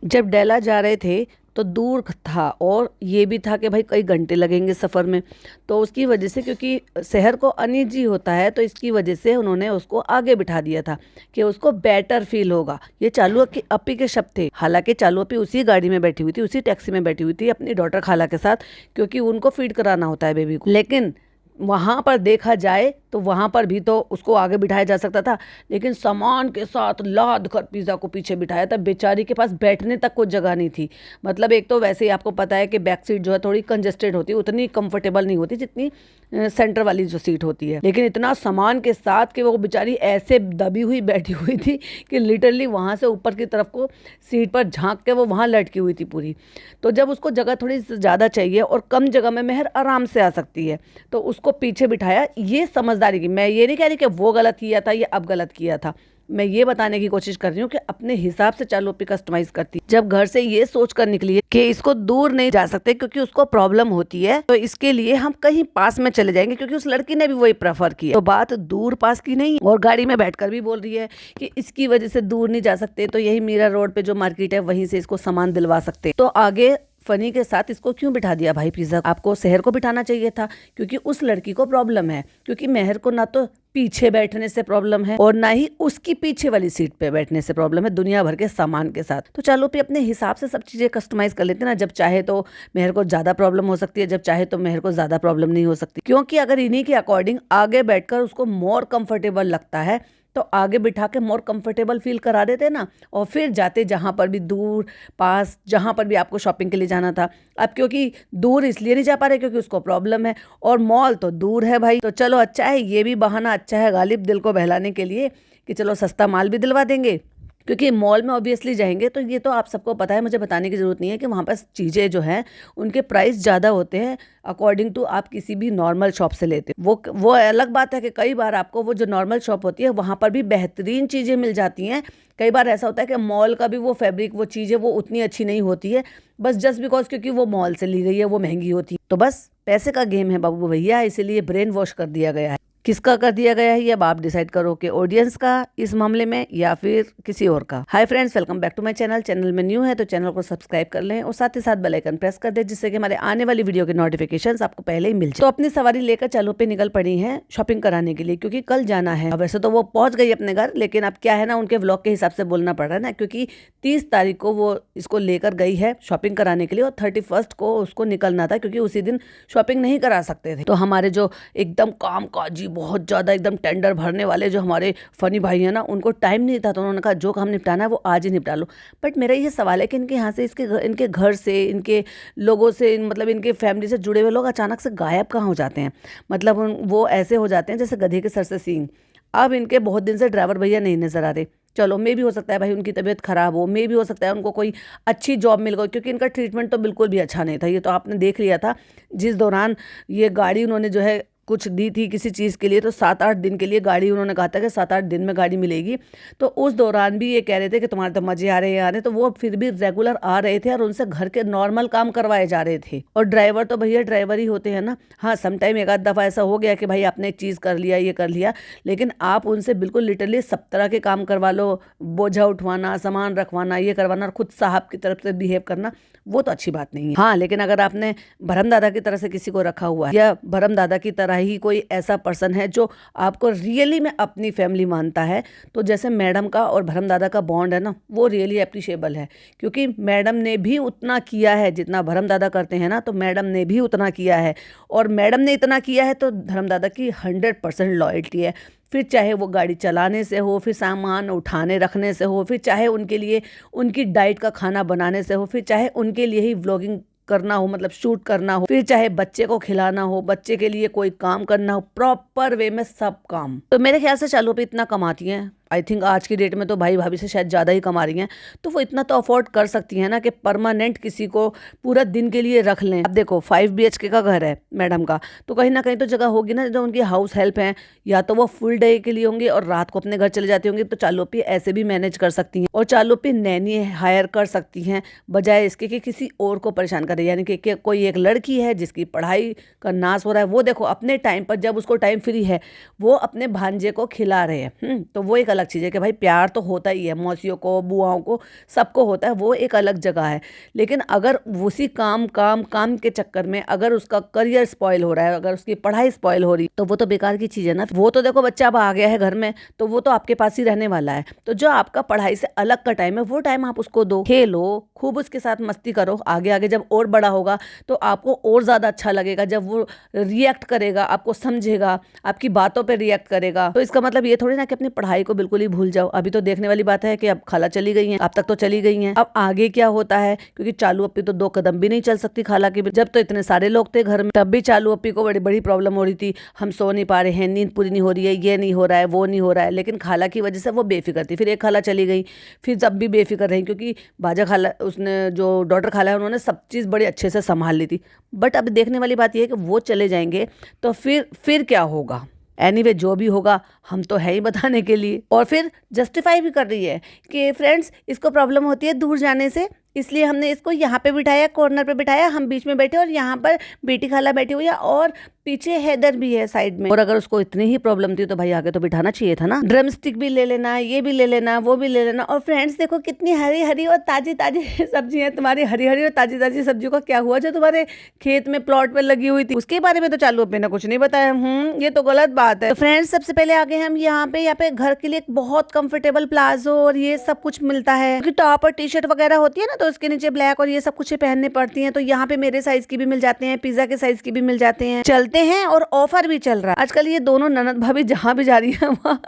जब डेला जा रहे थे तो दूर था और ये भी था कि भाई कई घंटे लगेंगे सफ़र में। तो उसकी वजह से, क्योंकि शहर को अनईजी होता है, तो इसकी वजह से उन्होंने उसको आगे बिठा दिया था कि उसको बेटर फील होगा। ये चालू अपी के शब्द थे। हालांकि चालू अपी उसी गाड़ी में बैठी हुई थी, उसी टैक्सी में बैठी हुई थी अपनी डॉटर खाला के साथ, क्योंकि उनको फीड कराना होता है बेबी को। लेकिन वहाँ पर देखा जाए तो वहाँ पर भी तो उसको आगे बिठाया जा सकता था, लेकिन सामान के साथ लाद कर पिज़्ज़ा को पीछे बिठाया था। बेचारी के पास बैठने तक कोई जगह नहीं थी। मतलब एक तो वैसे ही आपको पता है कि बैक सीट जो है थोड़ी कंजेस्टेड होती है, उतनी कंफर्टेबल नहीं होती जितनी सेंटर वाली जो सीट होती है। लेकिन इतना सामान के साथ कि वो बेचारी ऐसे दबी हुई बैठी हुई थी कि लिटरली वहाँ से ऊपर की तरफ को सीट पर झांक के वो वहाँ लटकी हुई थी पूरी। तो जब उसको जगह थोड़ी ज़्यादा चाहिए और कम जगह में मेहर आराम से आ सकती है, तो उसको पीछे बिठाया। ये समझदारी की, मैं ये नहीं कह रही कि वो गलत किया था या अब गलत किया था, मैं ये बताने की कोशिश कर रही हूँ कि अपने हिसाब से चालू पे कस्टमाइज करती। जब घर से ये सोच कर निकली है कि इसको दूर नहीं जा सकते क्योंकि उसको प्रॉब्लम होती है, तो इसके लिए हम कहीं पास में चले जाएंगे, क्योंकि उस लड़की ने भी वही प्रेफर किया। तो बात दूर पास की नहीं, और गाड़ी में बैठकर भी बोल रही है कि इसकी वजह से दूर नहीं जा सकते, तो यही मीरा रोड पे जो मार्केट है वहीं से इसको सामान दिलवा सकते। तो आगे फनी के साथ इसको क्यों बिठा दिया भाई पिज़्ज़ा? आपको शहर को बिठाना चाहिए था, क्योंकि उस लड़की को प्रॉब्लम है। क्योंकि मेहर को ना तो पीछे बैठने से प्रॉब्लम है और ना ही उसकी पीछे वाली सीट पे बैठने से प्रॉब्लम है, दुनिया भर के सामान के साथ। तो चलो पे अपने हिसाब से सब चीजें कस्टमाइज कर लेते ना। जब चाहे तो मेहर को ज्यादा प्रॉब्लम हो सकती है, जब चाहे तो मेहर को ज्यादा प्रॉब्लम नहीं हो सकती। क्योंकि अगर इन्हीं के अकॉर्डिंग आगे बैठकर उसको मोर कंफर्टेबल लगता है, तो आगे बिठा के मोर कंफर्टेबल फील करा देते ना। और फिर जाते जहाँ पर भी दूर पास, जहाँ पर भी आपको शॉपिंग के लिए जाना था। अब क्योंकि दूर इसलिए नहीं जा पा रहे क्योंकि उसको प्रॉब्लम है, और मॉल तो दूर है भाई। तो चलो अच्छा है, ये भी बहाना अच्छा है गालिब दिल को बहलाने के लिए कि चलो सस्ता माल भी दिलवा देंगे। क्योंकि मॉल में ऑब्वियसली जाएंगे तो ये तो आप सबको पता है, मुझे बताने की ज़रूरत नहीं है कि वहाँ पर चीज़ें जो हैं उनके प्राइस ज़्यादा होते हैं अकॉर्डिंग टू आप किसी भी नॉर्मल शॉप से लेते हो। वो अलग बात है कि कई बार आपको वो जो नॉर्मल शॉप होती है वहाँ पर भी बेहतरीन चीज़ें मिल जाती हैं। कई बार ऐसा होता है कि मॉल का भी वो फैब्रिक, वो चीज़ें वो उतनी अच्छी नहीं होती है, बस जस्ट बिकॉज क्योंकि वो मॉल से ली गई है वो महंगी होती है। तो बस पैसे का गेम है बाबू भैया, इसीलिए ब्रेन वॉश कर दिया गया है। किसका कर दिया गया है ये अब आप डिसाइड करो, कि ऑडियंस का इस मामले में या फिर किसी और का। Hi friends, welcome back to my channel. Channel में न्यू है तो चैनल को सब्सक्राइब कर लें और साथ ही साथ बेल आइकन प्रेस कर दें, जिससे कि हमारे आने वाली वीडियो के नोटिफिकेशंस आपको पहले ही मिल जाए। तो अपनी सवारी लेकर चालू पे निकल पड़ी हैं शॉपिंग कराने के लिए, क्योंकि कल जाना है। अब वैसे तो वो पहुंच गई अपने घर, लेकिन अब क्या है ना, उनके व्लॉग के हिसाब से बोलना पड़ रहा है ना, क्योंकि 30 तारीख को वो इसको लेकर गई है शॉपिंग कराने के लिए और 31 को उसको निकलना था, क्योंकि उसी दिन शॉपिंग नहीं करा सकते थे। तो हमारे जो एकदम काम काजी, बहुत ज्यादा एकदम टेंडर भरने वाले जो हमारे फनी भाई हैं ना, उनको टाइम नहीं था, तो उन्होंने कहा जो काम निपटाना है वो आज ही निपटा लो। बट मेरा ये सवाल है कि इनके यहाँ से, इनके घर से, इनके लोगों से, मतलब इनके फैमिली से जुड़े हुए लोग अचानक से गायब कहाँ हो जाते हैं? मतलब वो ऐसे हो जाते हैं जैसे गधे के सर से सींग। अब इनके बहुत दिन से ड्राइवर भैया नहीं नजर आ रहे। चलो मे भी हो सकता है भाई उनकी तबीयत खराब हो, मे भी हो सकता है उनको कोई अच्छी जॉब मिल गई, क्योंकि इनका ट्रीटमेंट तो बिल्कुल भी अच्छा नहीं था। ये तो आपने देख लिया था जिस दौरान ये गाड़ी उन्होंने जो है कुछ दी थी किसी चीज़ के लिए, तो 7-8 दिन के लिए गाड़ी उन्होंने कहा था कि 7-8 दिन में गाड़ी मिलेगी। तो उस दौरान भी ये कह रहे थे कि तुम्हारे तो मजे आ रहे हैं, आ रहे, तो वो फिर भी रेगुलर आ रहे थे और उनसे घर के नॉर्मल काम करवाए जा रहे थे। और ड्राइवर तो भैया ड्राइवर ही होते हैं ना। हाँ, समटाइम एक आध दफ़ा ऐसा हो गया कि भाई आपने एक चीज़ कर लिया, ये कर लिया, लेकिन आप उनसे बिल्कुल लिटरली सब तरह के काम करवा लो, बोझा उठवाना, सामान रखवाना, ये करवाना, और खुद साहब की तरफ से बिहेव करना, वो तो अच्छी बात नहीं है। हाँ, लेकिन अगर आपने भरम दादा की तरह से किसी को रखा हुआ है, या भरम दादा की तरह ही कोई ऐसा पर्सन है जो आपको रियली में अपनी फैमिली मानता है, तो जैसे मैडम का और भरम दादा का बॉन्ड है ना, वो रियली अप्रिशिएबल है। क्योंकि मैडम ने भी उतना किया है जितना भरम दादा करते हैं ना, तो मैडम ने भी उतना किया है, और मैडम ने इतना किया है तो धर्म दादा की 100% लॉयल्टी है। फिर चाहे वो गाड़ी चलाने से हो, फिर सामान उठाने रखने से हो, फिर चाहे उनके लिए उनकी डाइट का खाना बनाने से हो, फिर चाहे उनके लिए ही व्लॉगिंग करना हो, मतलब शूट करना हो, फिर चाहे बच्चे को खिलाना हो, बच्चे के लिए कोई काम करना हो, प्रॉपर वे में सब काम। तो मेरे ख्याल से चालू पे इतना कमाती हैं, आई थिंक आज की डेट में तो भाई भाभी से शायद ज़्यादा ही कमा रही हैं, तो वो इतना तो अफोर्ड कर सकती हैं ना कि परमानेंट किसी को पूरा दिन के लिए रख लें। अब देखो 5 BHK का घर है मैडम का, तो कहीं ना कहीं तो जगह होगी ना। जो उनकी हाउस हेल्प हैं, या तो वो फुल डे के लिए होंगे और रात को अपने घर चले जाती होंगी, तो चालोपी ऐसे भी मैनेज कर सकती हैं, और चालोपी नैनी हायर कर सकती हैं, बजाय इसके कि किसी और को परेशान करे। यानी कि कोई एक लड़की है जिसकी पढ़ाई का नाश हो रहा है, वो देखो अपने टाइम पर जब उसको टाइम फ्री है वो अपने भांजे को खिला रहे हैं, तो वो एक अलग चीज़ है कि भाई प्यार तो होता ही है, मौसियों को, बुआओं को, सबको होता है, वो एक अलग जगह है। लेकिन अगर उसी काम काम काम के चक्कर में अगर उसका करियर स्पॉइल हो रहा है, अगर उसकी पढ़ाई स्पॉइल हो रही, तो वो तो बेकार की चीज़ है ना। वो तो देखो बच्चा अब आ गया है घर में, तो वो तो आपके पास ही रहने वाला है। तो जो आपका पढ़ाई से अलग का टाइम है, वो टाइम आप उसको दो, खेलो, खूब उसके साथ मस्ती करो। आगे आगे जब और बड़ा होगा तो आपको और ज़्यादा अच्छा लगेगा, जब वो रिएक्ट करेगा, आपको समझेगा, आपकी बातों पे रिएक्ट करेगा। तो इसका मतलब ये थोड़ी ना कि अपनी पढ़ाई को बिल्कुल ही भूल जाओ। अभी तो देखने वाली बात है कि अब खाला चली गई हैं, अब तक तो चली गई हैं, अब आगे क्या होता है, क्योंकि चालू अप्पी तो 2 कदम भी नहीं चल सकती खाला की। जब तो इतने सारे लोग थे घर में, तब भी चालू अप्पी को बड़ी बड़ी प्रॉब्लम हो रही थी, हम सो नहीं पा रहे हैं, नींद पूरी नहीं हो रही है, ये नहीं हो रहा है, वो नहीं हो रहा है। लेकिन खाला की वजह से वो बेफिक्र थी। फिर एक खाला चली गई, फिर जब भी बेफिक्र रही, क्योंकि बाजा खाला, उसने जो डॉटर खाला है, उन्होंने सब चीज़ बड़े अच्छे से संभाल ली थी। बट अब देखने वाली बात यह है कि वो चले जाएंगे तो फिर क्या होगा। एनीवे जो भी होगा हम तो है ही बताने के लिए। और फिर जस्टिफाई भी कर रही है कि फ्रेंड्स इसको प्रॉब्लम होती है दूर जाने से, इसलिए हमने इसको यहाँ पे बिठाया, कॉर्नर पे बिठाया, हम बीच में बैठे और यहाँ पर बेटी खाला बैठी हुई है और पीछे हैदर भी है साइड में। और अगर उसको इतनी ही प्रॉब्लम थी तो भाई आगे तो बिठाना चाहिए था ना। ड्रम स्टिक भी ले लेना, ये भी ले लेना, वो भी ले लेना। और फ्रेंड्स देखो कितनी हरी हरी और ताजी ताजी सब्जी है तुम्हारी। हरी हरी और ताजी ताजी सब्जियों का क्या हुआ जो तुम्हारे खेत में प्लॉट पे लगी हुई थी, उसके बारे में तो चालू अप्पी ने कुछ नहीं बताया। ये तो गलत बात है। तो फ्रेंड्स सबसे पहले आगे हम यहाँ पे घर के लिए एक बहुत कंफर्टेबल प्लाजो और ये सब कुछ मिलता है, क्योंकि टॉप और टी शर्ट वगैरह होती है ना, तो उसके नीचे ब्लैक और ये सब कुछ पहनने पड़ती हैं। तो यहाँ पे मेरे साइज की भी मिल जाते हैं, पिज्जा के साइज की भी मिल जाते हैं। चलते हैं और ऑफर भी चल रहा है आजकल। ये दोनों ननद भाभी जहाँ भी जा रही है वहाँ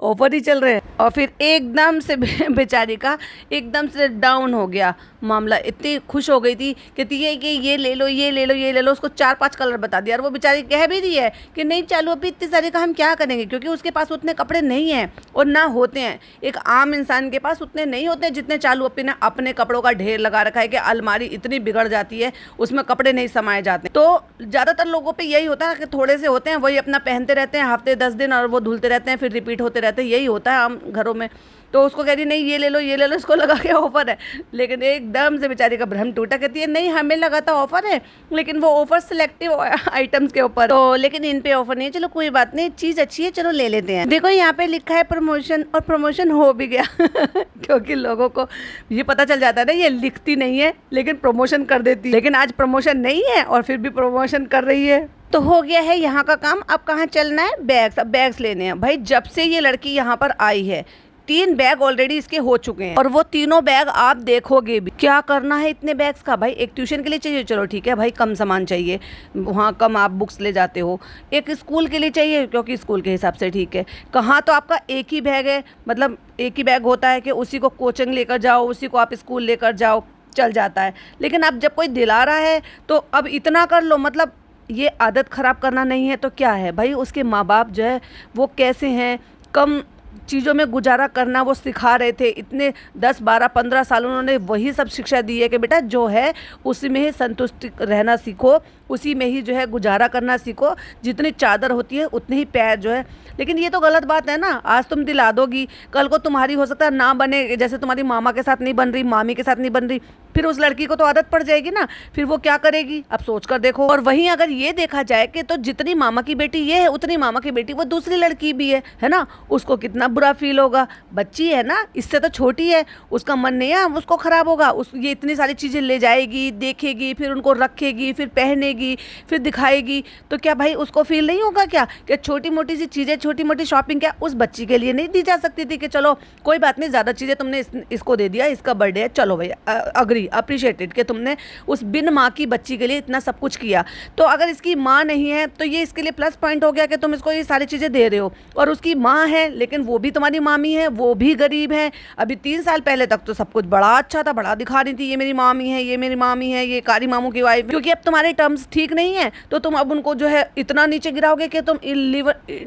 ऑफर ही चल रहे हैं। और फिर एकदम से बेचारी का एकदम से डाउन हो गया मामला। इतनी खुश हो गई थी, कहती है कि ये ले लो, ये ले लो, ये ले लो। उसको 4-5 कलर बता दिया और वो बेचारी कह भी रही है कि नहीं चालू अभी इतने सारे का हम क्या करेंगे, क्योंकि उसके पास उतने कपड़े नहीं हैं और ना होते हैं। एक आम इंसान के पास उतने नहीं होते जितने चालू अप्पी ने अपने कपड़ों का ढेर लगा रखा है कि अलमारी इतनी बिगड़ जाती है, उसमें कपड़े नहीं समाये जाते। तो ज़्यादातर लोगों पे यही होता है कि थोड़े से होते हैं, वही अपना पहनते रहते हैं हफ्ते 10 दिन और वो धुलते रहते हैं, फिर रिपीट होते रहते हैं। यही होता है आम घरों में। तो उसको कह रही नहीं ये ले लो, ये ले लो, इसको लगा के ऑफर है। लेकिन एकदम से बेचारी का भ्रम टूटा। कहती है नहीं हमें लगा था ऑफर है, लेकिन वो ऑफर सिलेक्टिव आइटम्स के ऊपर, तो लेकिन इन पे ऑफर नहीं है। चलो कोई बात नहीं, चीज़ अच्छी है, चलो ले लेते हैं। देखो यहाँ पे लिखा है प्रमोशन, और प्रमोशन हो भी गया क्योंकि लोगों को ये पता चल जाता है ना, ये लिखती नहीं है लेकिन प्रमोशन कर देती है। लेकिन आज प्रमोशन नहीं है और फिर भी प्रमोशन कर रही है। तो हो गया है यहाँ का काम। अब कहाँ चलना है? बैग्स। अब बैग्स लेने हैं भाई। जब से ये लड़की यहाँ पर आई है 3 बैग ऑलरेडी इसके हो चुके हैं, और वो तीनों बैग आप देखोगे भी। क्या करना है इतने बैग्स का? भाई एक ट्यूशन के लिए चाहिए, चलो ठीक है भाई, कम सामान चाहिए, वहाँ कम आप बुक्स ले जाते हो। एक स्कूल के लिए चाहिए, क्योंकि स्कूल के हिसाब से ठीक है। कहाँ तो आपका एक ही बैग है, मतलब एक ही बैग होता है कि उसी को कोचिंग लेकर जाओ, उसी को आप स्कूल लेकर जाओ, चल जाता है। लेकिन अब जब कोई दिला रहा है तो अब इतना कर लो। मतलब ये आदत ख़राब करना नहीं है तो क्या है भाई? उसके माँ बाप जो है वो कैसे हैं, कम चीज़ों में गुजारा करना वो सिखा रहे थे। इतने 10, 12, 15 साल उन्होंने वही सब शिक्षा दी है कि बेटा जो है उसी में ही संतुष्ट रहना सीखो, उसी में ही जो है गुजारा करना सीखो। जितनी चादर होती है उतने ही पैर जो है। लेकिन ये तो गलत बात है ना। आज तुम दिला दोगी, कल को तुम्हारी हो सकता है ना बने। जैसे तुम्हारी मामा के साथ नहीं बन रही, मामी के साथ नहीं बन रही, फिर उस लड़की को तो आदत पड़ जाएगी ना। फिर वो क्या करेगी? अब सोच कर देखो। और वहीं अगर ये देखा जाए कि तो जितनी मामा की बेटी ये है, उतनी मामा की बेटी वो दूसरी लड़की भी है ना। उसको कितना बुरा फील होगा। बच्ची है ना, इससे तो छोटी है, उसका मन नहीं है उसको खराब होगा। ये इतनी सारी चीज़ें ले जाएगी, देखेगी, फिर उनको रखेगी, फिर पहनेगी, फिर दिखाएगी। तो क्या भाई उसको फील नहीं होगा क्या कि छोटी मोटी सी चीज़ें, छोटी मोटी शॉपिंग क्या उस बच्ची के लिए नहीं दी जा सकती थी? कि चलो कोई बात नहीं, ज़्यादा चीज़ें तुमने इसको दे दिया, इसका बर्थडे है, चलो भाई अग्री, अप्रिशिएटेड कि तुमने उस बिन माँ की बच्ची के लिए इतना सब कुछ किया। तो अगर इसकी माँ नहीं है तो ये इसके लिए प्लस पॉइंट हो गया कि तुम इसको ये सारी चीज़ें दे रहे हो। और उसकी माँ है, लेकिन वो भी तुम्हारी मामी है, वो भी गरीब है। अभी 3 साल पहले तक तो सब कुछ बड़ा अच्छा था, बड़ा दिखा रही थी, ये मेरी मामी है, ये मेरी मामी है, ये कारी मामू की वाइफ। क्योंकि अब तुम्हारे टर्म्स ठीक नहीं है तो तुम अब उनको जो है इतना नीचे गिराओगे कि तुम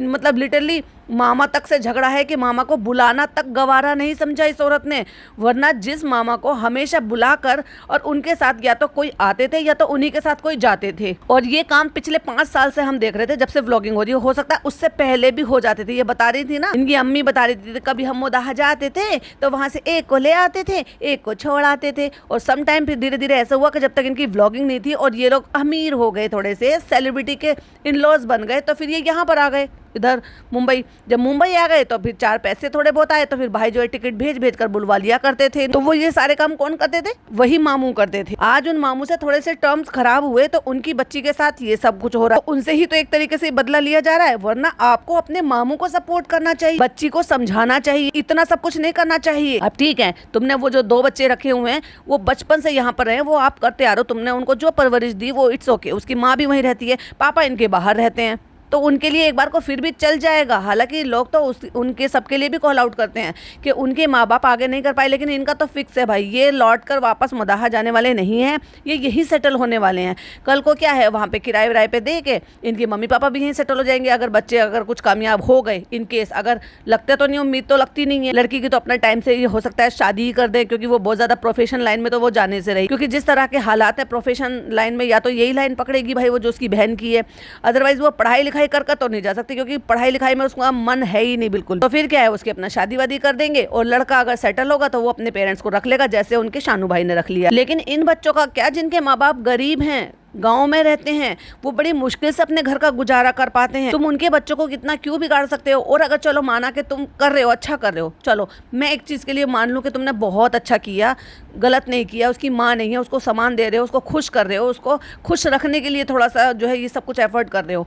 मतलब लिटरली मामा तक से झगड़ा है कि मामा को बुलाना तक गवारा नहीं समझा इस औरत ने। वरना जिस मामा को हमेशा बुलाकर और उनके साथ या तो कोई आते थे या तो उन्हीं के साथ कोई जाते थे। और ये काम पिछले 5 साल से हम देख रहे थे, जब से व्लॉगिंग हो रही हो सकता है उससे पहले भी हो जाते थे। ये बता रही थी ना, इनकी अम्मी बता रही थी, कभी हम मोदाहा जाते थे तो वहां से एक को ले आते थे, एक को छोड़ आते थे। और सम टाइम फिर धीरे धीरे ऐसा हुआ कि जब तक इनकी व्लॉगिंग नहीं थी और ये लोग अमीर हो गए, थोड़े से सेलिब्रिटी के इन लॉज बन गए, तो फिर ये यहाँ पर आ गए। इधर मुंबई। जब मुंबई आ गए तो फिर 4 पैसे थोड़े बहुत आए तो फिर भाई जो है टिकट भेज भेज कर बुलवा लिया करते थे। तो वो ये सारे काम कौन करते थे? वही मामू करते थे। आज उन मामू से थोड़े से टर्म्स खराब हुए तो उनकी बच्ची के साथ ये सब कुछ हो रहा है। तो उनसे ही तो एक तरीके से बदला लिया जा रहा है, वरना आपको अपने मामू को सपोर्ट करना चाहिए, बच्ची को समझाना चाहिए, इतना सब कुछ नहीं करना चाहिए। अब ठीक है, तुमने वो जो 2 बच्चे रखे हुए हैं वो बचपन से यहाँ पर रहे, वो आप करते आ रहे हो, तुमने उनको जो परवरिश दी वो इट्स ओके। उसकी माँ भी वहीं रहती है, पापा इनके बाहर रहते हैं, तो उनके लिए एक बार को फिर भी चल जाएगा। हालांकि लोग तो उनके सबके लिए भी कॉल आउट करते हैं कि उनके माँ बाप आगे नहीं कर पाए, लेकिन इनका तो फिक्स है भाई, ये लौट कर वापस मदाहा जाने वाले नहीं हैं, ये यहीं सेटल होने वाले हैं। कल को क्या है, वहाँ पे किराए विराए पे दे के इनके मम्मी पापा भी यहीं सेटल हो जाएंगे। अगर बच्चे अगर कुछ कामयाब हो गए, इन केस अगर लगते तो नहीं, उम्मीद तो लगती नहीं है। लड़की की तो अपना टाइम से ये हो सकता है शादी ही कर दे, क्योंकि वो बहुत ज़्यादा प्रोफेशन लाइन में तो वो जाने से रही, क्योंकि जिस तरह के हालात है प्रोफेशन लाइन में, या तो यही लाइन पकड़ेगी भाई वो जो उसकी बहन की है, अदरवाइज वो पढ़ाई लिखाई कर तो नहीं जा सकती, क्योंकि पढ़ाई लिखाई में उसका मन है ही नहीं बिल्कुल। तो फिर क्या है, उसके अपना शादी वादी कर देंगे, और लड़का अगर सेटल होगा तो वो अपने पेरेंट्स को रख लेगा, जैसे उनके शानू भाई ने रख लिया। लेकिन इन बच्चों का क्या, जिनके माँ बाप गरीब हैं, गांव में रहते हैं, वो बड़ी मुश्किल से अपने घर का गुजारा कर पाते हैं, तुम उनके बच्चों को कितना क्यों बिगाड़ सकते हो? और अगर चलो माना कि तुम कर रहे हो, अच्छा कर रहे हो, चलो मैं एक चीज़ के लिए मान लूँ कि तुमने बहुत अच्छा किया, गलत नहीं किया, उसकी माँ नहीं है, उसको सामान दे रहे हो, उसको खुश कर रहे हो, उसको खुश रखने के लिए थोड़ा सा जो है ये सब कुछ एफर्ट कर रहे हो,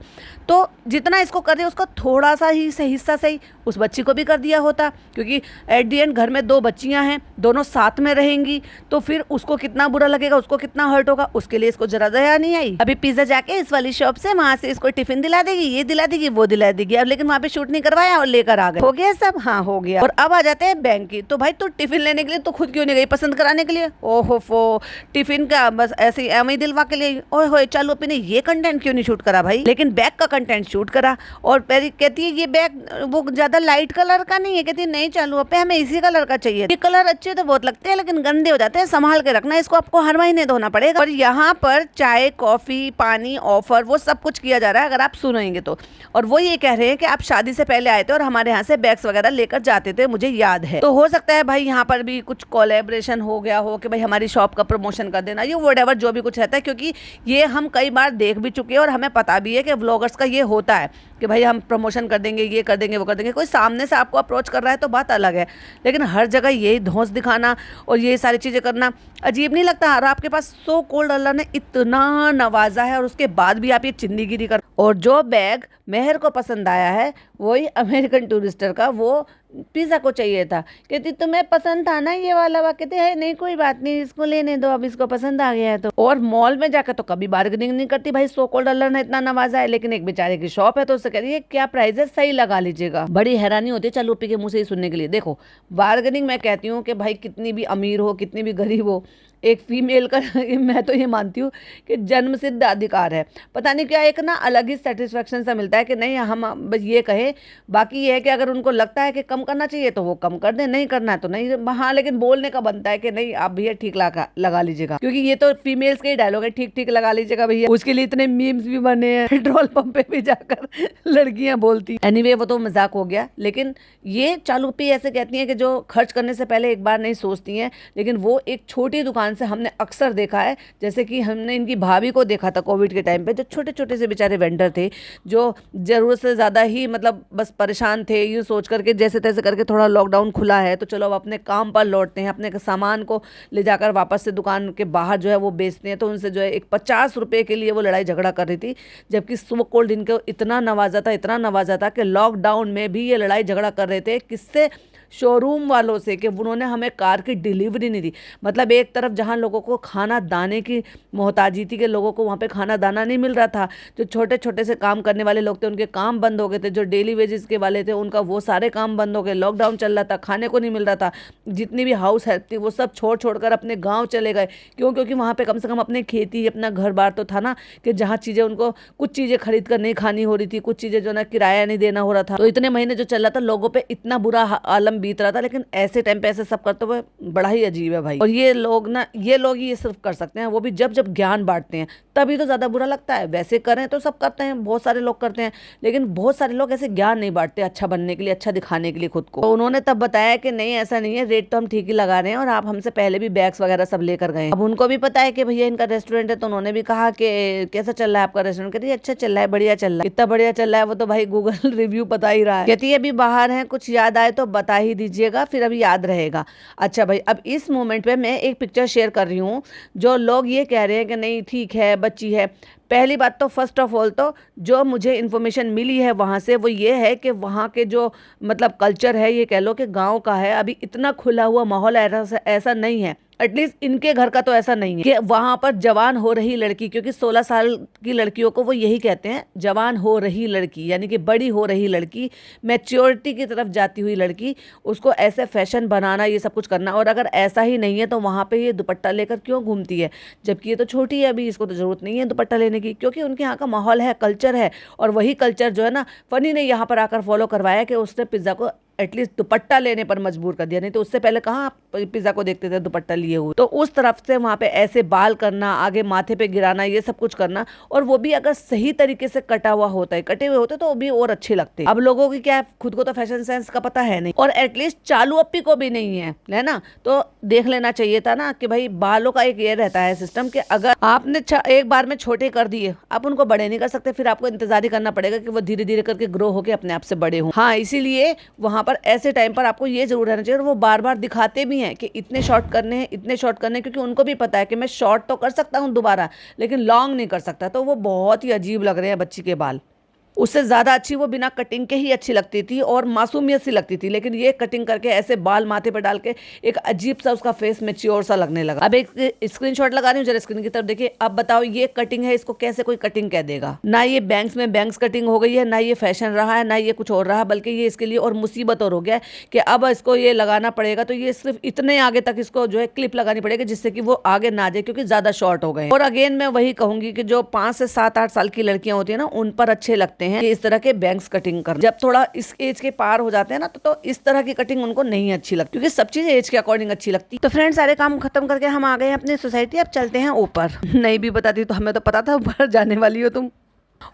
तो जितना इसको कर रहे हो उसका थोड़ा सा ही सही हिस्सा सही उस बच्ची को भी कर दिया होता, क्योंकि एट दी एंड घर में 2 बच्चियां हैं, दोनों साथ में रहेंगी, तो फिर उसको कितना बुरा लगेगा, उसको कितना हर्ट होगा, उसके लिए इसको जरा दया नहीं आई। अभी पिज्जा जाके इस वाली शॉप से वहां से इसको टिफिन दिला देगी, ये दिला देगी, वो दिला देगी, अब लेकिन वहां पे शूट नहीं करवाया और लेकर आ गए, हो गया सब। हाँ हो गया। और अब आ जाते हैं बैंक की, तो भाई तू टिफिन लेने के लिए तो खुद क्यों नहीं गई, पसंद कराने के लिए? ओहो फो, टिफिन का बस ऐसे ही एम ही दिलवा के लिए, ओए होए चालू अपने ये कंटेंट क्यों नहीं शूट करा भाई, लेकिन बैग का कंटेंट शूट करा। और कहती है ये बैग वो ज्यादा लाइट कलर का नहीं है, कहती है नहीं चालू पे हमें इसी कलर का चाहिए, ये कलर अच्छे तो बहुत लगते हैं लेकिन गंदे हो जाते हैं, संभाल के रखना, इसको आपको हर महीने धोना पड़ेगा। और यहाँ पर चाय कॉफी पानी ऑफर वो सब कुछ किया जा रहा है, अगर आप सुनेंगे तो। और वो ये कह रहे हैं कि आप शादी से पहले आए थे और हमारे यहाँ से बैग्स वगैरह लेकर जाते थे, मुझे याद है। तो हो सकता है भाई यहाँ पर भी कुछ कोलैबोरेशन हो गया हो कि भाई हमारी शॉप का प्रमोशन कर देना, ये व्हाटएवर जो भी कुछ रहता है, क्योंकि ये हम कई बार देख भी चुके हैं और हमें पता भी है कि व्लॉगर्स का ये होता है कि भाई हम प्रमोशन कर देंगे, ये कर देंगे, वो कर देंगे। कोई सामने से आपको अप्रोच कर रहा है तो बात अलग है, लेकिन हर जगह यही धौंस दिखाना और ये सारी चीज़ें करना अजीब नहीं लगता? और आपके पास सो कोल्ड अल्लाह ने इतना नवाजा है और उसके बाद भी आप ये चिंदीगिरी कर। और जो बैग मेहर को पसंद आया है वही अमेरिकन टूरिस्टर का वो पिज़्ज़ा को चाहिए था, कहती तुम्हें पसंद था ना ये वाला, कहते हैं नहीं कोई बात नहीं इसको लेने दो, अब इसको पसंद आ गया है तो। और मॉल में जाकर तो कभी बार्गेनिंग नहीं करती भाई, सो कॉल्ड अल्लाह ने इतना नवाजा है, लेकिन एक बेचारे की शॉप है तो उससे कह रही है क्या प्राइस है सही लगा लीजिएगा। बड़ी हैरानी होती है चालूपी के मुंह से ही सुनने के लिए। देखो बार्गेनिंग मैं कहती हूँ कि भाई कितनी भी अमीर हो कितनी भी गरीब हो, एक फीमेल का मैं तो ये मानती हूँ कि जन्म सिद्ध अधिकार है, पता नहीं क्या एक ना अलग ही सेटिस्फेक्शन सा मिलता है कि नहीं हम बस ये कहें। बाकी ये है कि अगर उनको लगता है कि कम करना चाहिए तो वो कम कर दें, नहीं करना है तो नहीं। हाँ लेकिन बोलने का बनता है कि नहीं आप भैया ठीक लगा लीजिएगा, क्योंकि ये तो फीमेल्स के ही डायलॉग है, ठीक ठीक लगा लीजिएगा भैया। उसके लिए इतने मीम्स भी बने हैं, पेट्रोल पंप पे भी जाकर लड़कियां बोलती। एनीवे वो तो मजाक हो गया, लेकिन ये चालूपी ऐसे कहती हैं कि जो खर्च करने से पहले एक बार नहीं सोचती हैं, लेकिन वो एक छोटी दुकान से हमने अक्सर देखा है, जैसे कि हमने इनकी भाभी को देखा था कोविड के टाइम पे, जो छोटे छोटे से बेचारे वेंडर थे जो ज़रूरत से ज़्यादा ही मतलब बस परेशान थे, यूँ सोच करके जैसे तैसे करके थोड़ा लॉकडाउन खुला है तो चलो अब अपने काम पर लौटते हैं, अपने सामान को ले जाकर वापस से दुकान के बाहर जो है वो बेचते हैं। तो उनसे जो है एक 50 रुपये के लिए वो लड़ाई झगड़ा कर रही थी, जबकि सो कोल्ड इनको इतना नवाजा था कि लॉकडाउन में भी ये लड़ाई झगड़ा कर रहे थे। किससे? शोरूम वालों से, कि उन्होंने हमें कार की डिलीवरी नहीं दी। मतलब एक तरफ जहां लोगों को खाना दाने की मोहताजी थी कि लोगों को वहां पे खाना दाना नहीं मिल रहा था, जो छोटे छोटे से काम करने वाले लोग थे उनके काम बंद हो गए थे, जो डेली वेजेस के वाले थे उनका वो सारे काम बंद हो गए, लॉकडाउन चल रहा था, खाने को नहीं मिल रहा था, जितनी भी हाउस हेल्प थी वो सब छोड़ कर अपने गाँव चले गए। क्यों? क्योंकि वहाँ पर कम से कम अपने खेती अपना घर बार तो था ना, कि जहाँ चीज़ें उनको कुछ चीज़ें खरीद कर नहीं खानी हो रही थी, कुछ चीज़ें जो ना किराया नहीं देना हो रहा था। तो इतने महीने जो चल रहा था लोगों पर इतना बुरा आलम बीत रहा था, लेकिन ऐसे टाइम पे ऐसे सब करते हुए बड़ा ही अजीब है भाई। और ये लोग ही ये सिर्फ कर सकते हैं, वो भी जब जब ज्ञान बांटते हैं तभी तो ज्यादा बुरा लगता है। वैसे करें तो सब करते हैं, बहुत सारे लोग करते हैं, लेकिन बहुत सारे लोग ऐसे ज्ञान नहीं बांटते अच्छा बनने के लिए, अच्छा दिखाने के लिए खुद को। तो उन्होंने तब बताया कि नहीं ऐसा नहीं है, रेट तो हम ठीक ही लगा रहे हैं और आप हमसे पहले भी बैग्स वगैरह सब लेकर गए। अब उनको भी पता है कि भैया इनका रेस्टोरेंट है, तो उन्होंने भी कहा कि कैसा चल रहा है आपका रेस्टोरेंट। कहती है अच्छा चल रहा है, बढ़िया चल रहा है। इतना बढ़िया चल रहा है वो तो भाई गूगल रिव्यू बता ही रहा है। कहती है अभी बाहर है, कुछ याद आए तो बता ही दीजिएगा, फिर अभी याद रहेगा। अच्छा भाई, अब इस मोमेंट पे मैं एक पिक्चर शेयर कर रही हूँ। जो लोग ये कह रहे हैं कि नहीं ठीक है बच्ची है, पहली बात तो फर्स्ट ऑफ ऑल तो जो मुझे इन्फॉर्मेशन मिली है वहाँ से वो ये है कि वहाँ के जो मतलब कल्चर है, ये कह लो कि गांव का है, अभी इतना खुला हुआ माहौल ऐसा नहीं है। एटलीस्ट इनके घर का तो ऐसा नहीं है कि वहां पर जवान हो रही लड़की, क्योंकि 16 साल की लड़कियों को वो यही कहते हैं, जवान हो रही लड़की, यानी कि बड़ी हो रही लड़की, मैच्योरिटी की तरफ जाती हुई लड़की, उसको ऐसे फैशन बनाना, ये सब कुछ करना। और अगर ऐसा ही नहीं है तो वहाँ पे ये दुपट्टा लेकर क्यों घूमती है, जबकि ये तो छोटी है अभी, इसको तो जरूरत नहीं है दुपट्टा लेने की, क्योंकि उनके यहाँ का माहौल है, कल्चर है। और वही कल्चर जो है ना, फनी ने यहाँ पर आकर फॉलो करवाया कि उसने पिज्जा को एटलीस्ट दुपट्टा लेने पर मजबूर कर दिया। नहीं तो उससे पहले कहाँ आप पिज्जा को देखते थे दुपट्टा लिए हुए। तो उस तरफ से वहां पे ऐसे बाल करना, आगे माथे पे गिराना, ये सब कुछ करना, और वो भी अगर सही तरीके से कटा हुआ होता है, कटे हुए होते तो भी और अच्छे लगते। अब लोगों की क्या है, खुद को तो फैशन सेंस का पता है नहीं, और एटलीस्ट चालू अप्पी को भी नहीं है ना, तो देख लेना चाहिए था ना कि भाई बालों का एक ये रहता है सिस्टम कि अगर आपने एक बार में छोटे कर दिए, आप उनको बड़े नहीं कर सकते, फिर आपको इंतजार ही करना पड़ेगा कि वो धीरे धीरे करके ग्रो होकर अपने आप से बड़े हों। हाँ, इसीलिए वहां पर ऐसे टाइम पर आपको ये जरूर रहना चाहिए। और वो बार बार दिखाते भी हैं कि इतने शॉर्ट करने हैं, इतने शॉर्ट करने हैं, क्योंकि उनको भी पता है कि मैं शॉर्ट तो कर सकता हूँ दोबारा, लेकिन लॉन्ग नहीं कर सकता। तो वो बहुत ही अजीब लग रहे हैं बच्ची के बाल। उससे ज़्यादा अच्छी वो बिना कटिंग के ही अच्छी लगती थी और मासूमियत सी लगती थी, लेकिन ये कटिंग करके ऐसे बाल माथे पर डाल के एक अजीब सा उसका फेस मैच्योर सा लगने लगा। अब एक स्क्रीनशॉट लगा रही हूँ, जरा स्क्रीन की तरफ देखिए। अब बताओ ये कटिंग है, इसको कैसे कोई कटिंग कह देगा। ना ये बैंक्स में बैंक्स कटिंग हो गई है, ना ये फैशन रहा है, ना ये कुछ और रहा, बल्कि ये इसके लिए और मुसीबत और हो गया है कि अब इसको ये लगाना पड़ेगा, तो ये सिर्फ इतने आगे तक इसको जो है क्लिप लगानी पड़ेगी, जिससे कि वो आगे ना जाए, क्योंकि ज्यादा शॉर्ट हो गए। और अगेन मैं वही कहूंगी कि जो 5 से 7-8 साल की लड़कियां होती है ना, उन पर अच्छे लगते हैं इस तरह के बैंक्स कटिंग कर। जब थोड़ा इस एज के पार हो जाते हैं ना, तो इस तरह की कटिंग उनको नहीं अच्छी लगती, क्योंकि सब चीज एज के अकॉर्डिंग अच्छी लगती। तो फ्रेंड्स, सारे काम खत्म करके हम आ गए हैं अपनी सोसाइटी। अब चलते हैं ऊपर। नहीं भी बताती तो हमें तो पता था ऊपर जाने वाली हो तुम।